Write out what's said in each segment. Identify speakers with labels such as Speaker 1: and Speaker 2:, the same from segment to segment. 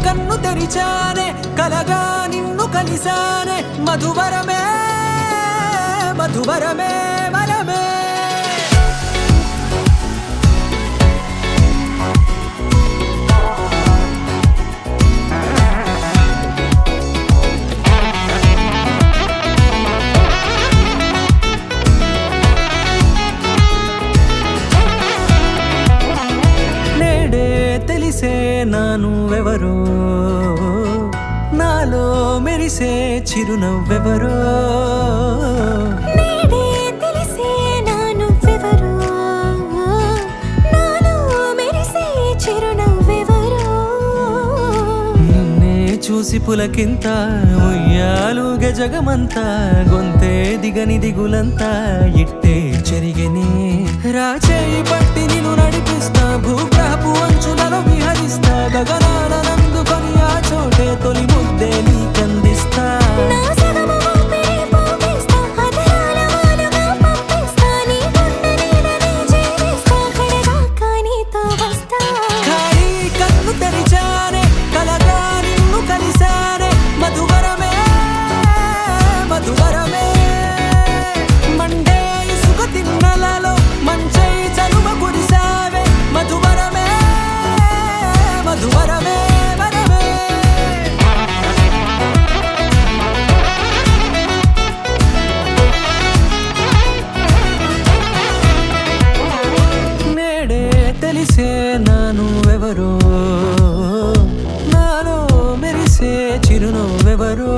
Speaker 1: కన్ను తెరిచానే కలగా నిన్ను కలిసానే మధువరమే మధువరమే వరమే తెలిసే నానువెవరో నాలో మెరిసే చిరునవ్వెవరో
Speaker 2: నేడే తెలిసే నానువెవరో నాలో మెరిసే చిరునవ్వెవరో
Speaker 1: నిన్నే చూసి పులకింత ఉయ్యాలుగ జగమంతా గొంతే దిగని దిగులంతా ఇట్టే చెరిగనే రాచేయి పట్టి నిన్ను నడిపిస్తా భూగ్రహపు అంచులలో విహరిస్తా గగనాల నందుకొని ఆ చోటే తొలి ముద్దే నీకందిస్తా
Speaker 2: నా సగము ఊపిరి పోగిస్తా అధరాల వాలుగా పంపిస్తా నీ గుండె నీడనే జీవిస్తా కడదాకా నీతో వస్తా
Speaker 1: ఖాళీ కన్ను తెరిచానే కలగా నిన్ను కలిసానే మధువరమే మధువరమే మండే ఇసుక తిన్నలలో మంచై చలువ కురిసావే మధువరమే మధువరమే వరమే నేడే తెలిసే నానువెవరో నాలో మెరిసే చిరునవ్వెవరో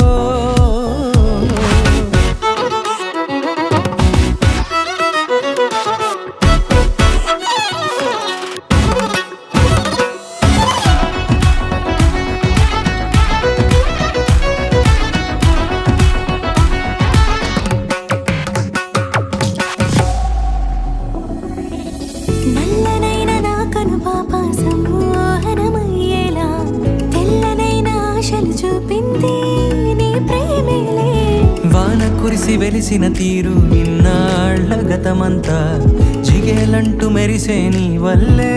Speaker 2: నల్లనైన నా కనుపాప సమ్మోహనమయ్యేలా తెల్లనైన ఆశలు చూపింది నీ ప్రేమేలే
Speaker 1: వాన కురిసి వెలిసిన తీరు ఇన్నాళ్ల గతమంతా జిగేలంటూ మెరిసే నీ వల్లే